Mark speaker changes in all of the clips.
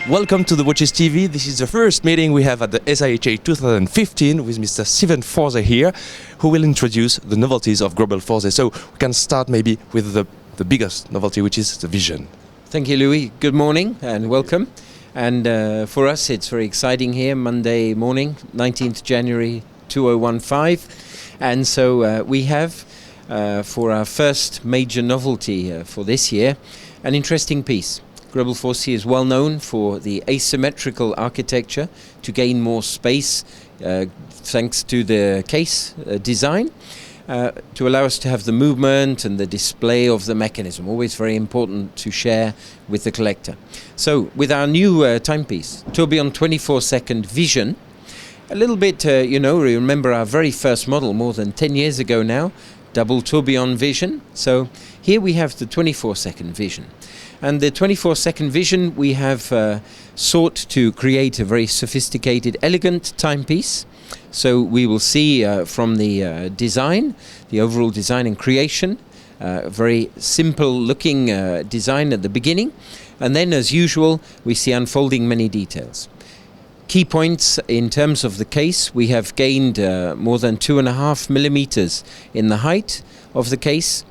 Speaker 1: Welcome to the Watches TV. This is the first meeting we have at the SIHH 2015 with Mr. Greubel Forsey here, who will introduce the novelties of Greubel Forsey. So we can start maybe with the biggest novelty, which is the vision.
Speaker 2: Thank you, Louis. Good morning and welcome. And for us, it's very exciting here, Monday morning, 19th January 2015. And so we have, for our first major novelty for this year, an interesting piece. Greubel Forsey is well known for the asymmetrical architecture to gain more space thanks to the case design, to allow us to have the movement and the display of the mechanism, always very important to share with the collector. So with our new timepiece, Tourbillon 24-second vision, a little bit, we remember our very first model more than 10 years ago now, double tourbillon vision. So here we have the 24-second vision. And the 24-second vision, we have sought to create a very sophisticated, elegant timepiece. So we will see from the design, the overall design and creation, a very simple looking design at the beginning. And then, as usual, we see unfolding many details. Key points in terms of the case, we have gained more than 2.5 millimeters in the height of the case.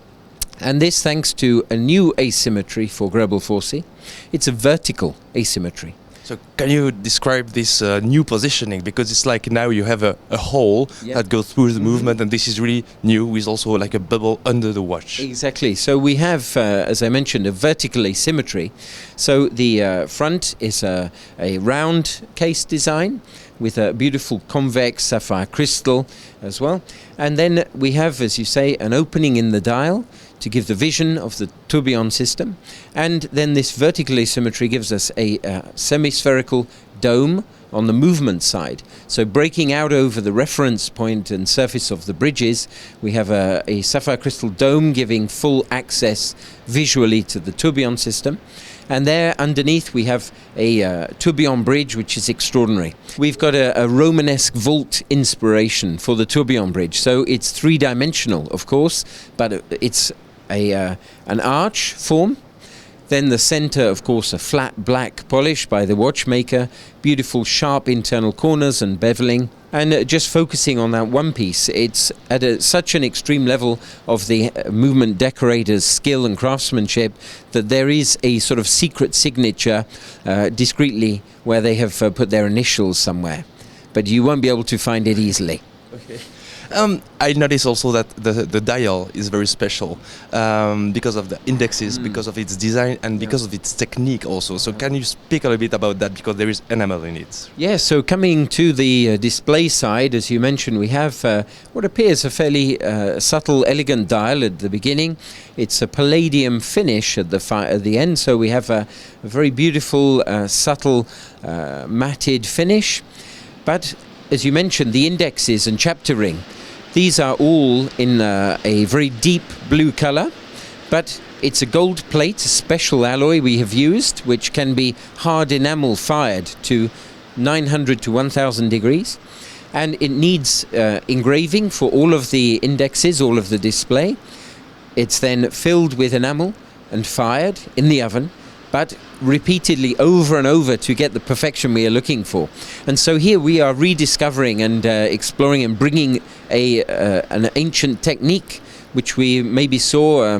Speaker 2: And this thanks to a new asymmetry for Greubel Forsey. It's a vertical asymmetry.
Speaker 1: So can you describe this new positioning? Because it's like now you have a hole that goes through the movement, and this is really new with also like a bubble under the watch.
Speaker 2: Exactly. So we have, as I mentioned, a vertical asymmetry. So the front is a round case design with a beautiful convex sapphire crystal as well. And then we have, as you say, an opening in the dial to give the vision of the tourbillon system. And then this vertical asymmetry gives us a semi-spherical dome on the movement side. So breaking out over the reference point and surface of the bridges, we have a sapphire crystal dome giving full access visually to the tourbillon system. And there underneath we have a tourbillon bridge, which is extraordinary. We've got a Romanesque vault inspiration for the tourbillon bridge. So it's three-dimensional, of course, but it's an arch form. Then the center, of course, a flat black polish by the watchmaker, beautiful sharp internal corners and beveling. And just focusing on that one piece, it's at such an extreme level of the movement decorator's skill and craftsmanship that there is a sort of secret signature discreetly where they have put their initials somewhere. But you won't be able to find it easily.
Speaker 1: Okay. I noticed also that the dial is very special because of the indexes, because of its design, and because of its technique also. So can you speak a little bit about that, because there is enamel in it?
Speaker 2: Yeah, so coming to the display side, as you mentioned, we have what appears a fairly subtle, elegant dial at the beginning. It's a palladium finish at the end, so we have a very beautiful, subtle, matted finish. But as you mentioned, the indexes and chapter ring, these are all in a very deep blue color, but it's a gold plate, a special alloy we have used, which can be hard enamel fired to 900 to 1000 degrees. And it needs engraving for all of the indexes, all of the display. It's then filled with enamel and fired in the oven, but repeatedly over and over to get the perfection we are looking for. And so here we are rediscovering and exploring and bringing an ancient technique which we maybe saw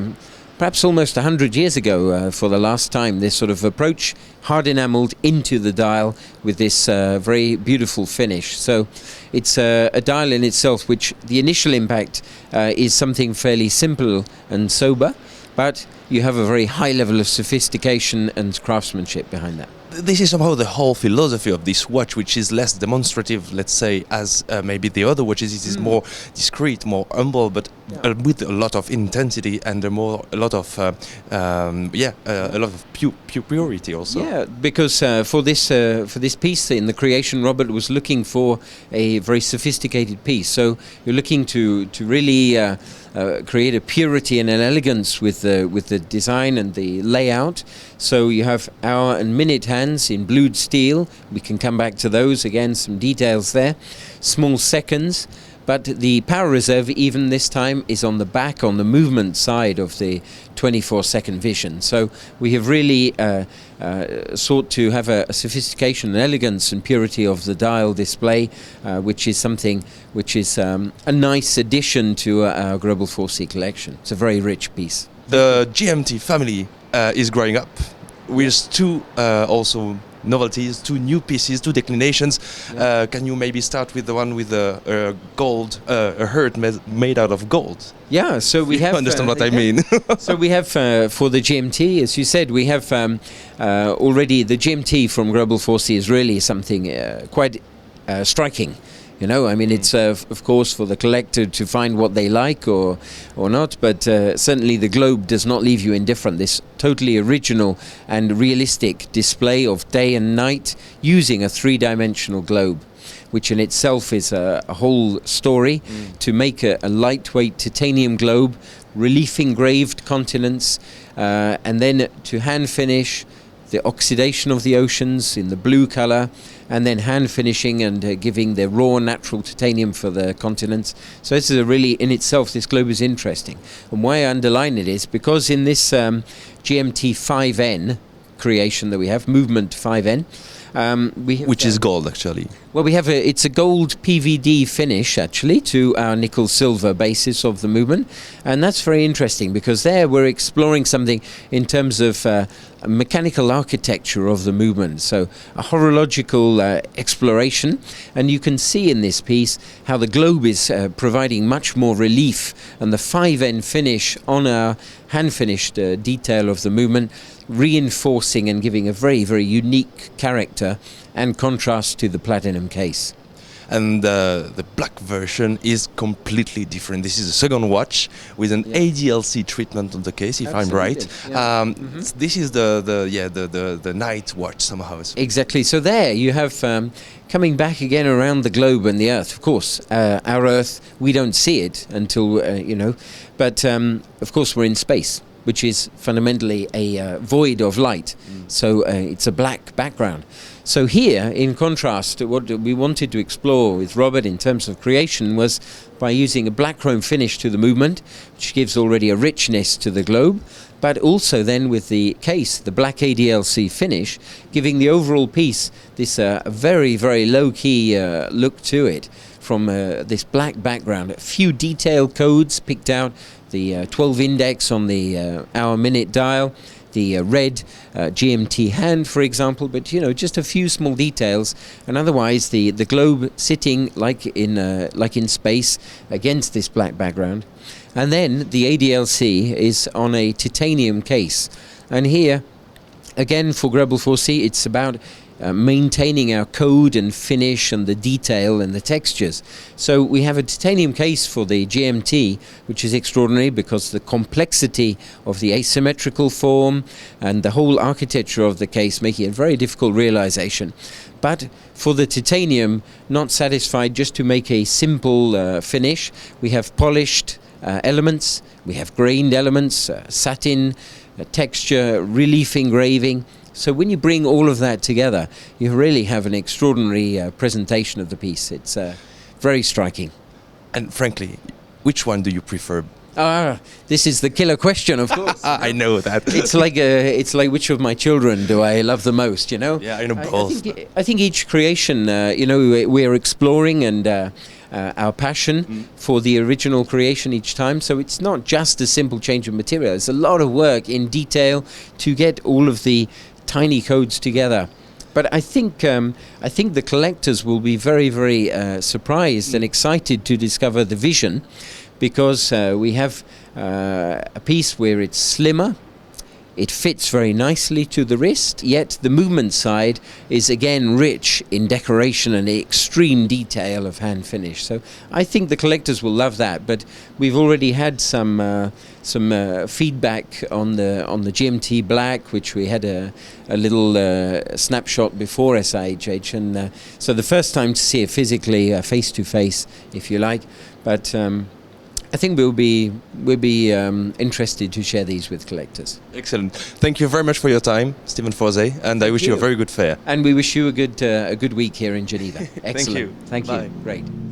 Speaker 2: perhaps almost 100 years ago for the last time, this sort of approach, hard enameled into the dial with this very beautiful finish. So it's a dial in itself which the initial impact is something fairly simple and sober, but you have a very high level of sophistication and craftsmanship behind that.
Speaker 1: This is somehow the whole philosophy of this watch, which is less demonstrative, let's say, as maybe the other watches. It is more discreet, more humble, but with a lot of intensity and a lot of purity also.
Speaker 2: Yeah, because for this piece in the creation, Robert was looking for a very sophisticated piece. So you're looking to really create a purity and an elegance with the design and the layout. So you have hour and minute hands in blued steel. We can come back to those again, some details there. Small seconds, But the power reserve, even this time, is on the back, on the movement side of the 24-second vision. So we have really sought to have a sophistication and elegance and purity of the dial display, which is something which is a nice addition to our Greubel Forsey collection. It's a very rich piece.
Speaker 1: The GMT family is growing up with two also novelties, two new pieces, two declinations.
Speaker 2: Yeah.
Speaker 1: Can you maybe start with the one with the gold, a heart made out of gold?
Speaker 2: Yeah, so we have...
Speaker 1: You understand what I mean?
Speaker 2: So we have, for the GMT, as you said, we have already the GMT from Greubel Forsey is really something quite striking. You know, I mean, it's of course for the collector to find what they like or not, but certainly the globe does not leave you indifferent. This totally original and realistic display of day and night using a three-dimensional globe, which in itself is a whole story. To make a lightweight titanium globe, relief engraved continents, and then to hand finish the oxidation of the oceans in the blue color, and then hand finishing and giving the raw natural titanium for the continents. So this is a really, in itself, this globe is interesting. And why I underline it is because in this GMT 5N creation that we have, movement 5N, we have,
Speaker 1: which is gold, actually.
Speaker 2: Well, we have it's a gold PVD finish, actually, to our nickel-silver basis of the movement. And that's very interesting because there we're exploring something in terms of mechanical architecture of the movement. So a horological exploration. And you can see in this piece how the globe is providing much more relief. And the 5N finish on our hand-finished detail of the movement reinforcing and giving a very, very unique character and contrast to the platinum case.
Speaker 1: And the black version is completely different. This is a second watch with an ADLC treatment on the case, if I'm right.
Speaker 2: Yeah.
Speaker 1: This is the night watch somehow.
Speaker 2: Exactly. So there you have coming back again around the globe and the Earth. Of course, our Earth, we don't see it until but of course we're in space, which is fundamentally a void of light. So it's a black background. So here, in contrast, what we wanted to explore with Robert in terms of creation was by using a black chrome finish to the movement, which gives already a richness to the globe, but also then with the case, the black ADLC finish, giving the overall piece this very, very low-key look to it from this black background. A few detail codes picked out, the 12 index on the hour-minute dial, the red GMT hand, for example, but just a few small details, and otherwise the globe sitting like in space against this black background. And then the ADLC is on a titanium case, and here again for Greubel Forsey it's about maintaining our code and finish and the detail and the textures. So we have a titanium case for the GMT, which is extraordinary because the complexity of the asymmetrical form and the whole architecture of the case make it a very difficult realization. But for the titanium, not satisfied just to make a simple finish, we have polished elements, we have grained elements, satin, texture, relief engraving. So when you bring all of that together, you really have an extraordinary presentation of the piece. It's very striking.
Speaker 1: And frankly, which one do you prefer?
Speaker 2: This is the killer question, of course.
Speaker 1: I know that.
Speaker 2: It's like which of my children do I love the most?
Speaker 1: Yeah, I know both.
Speaker 2: I think each creation, we are exploring and our passion for the original creation each time. So it's not just a simple change of material. It's a lot of work in detail to get all of the tiny codes together. But I think the collectors will be very, very surprised and excited to discover the vision, because we have a piece where it's slimmer, it fits very nicely to the wrist, yet the movement side is again rich in decoration and extreme detail of hand finish. So I think the collectors will love that. But we've already had some feedback on the GMT Black, which we had a little snapshot before SIHH, and so the first time to see it physically, face to face, if you like. But I think we'll be interested to share these with collectors.
Speaker 1: Excellent. Thank you very much for your time, Stephen Forsey, and I wish you a very good fair.
Speaker 2: And we wish you a good week here in Geneva. Excellent.
Speaker 1: Thank you.
Speaker 2: Thank
Speaker 1: Bye.
Speaker 2: you. Great.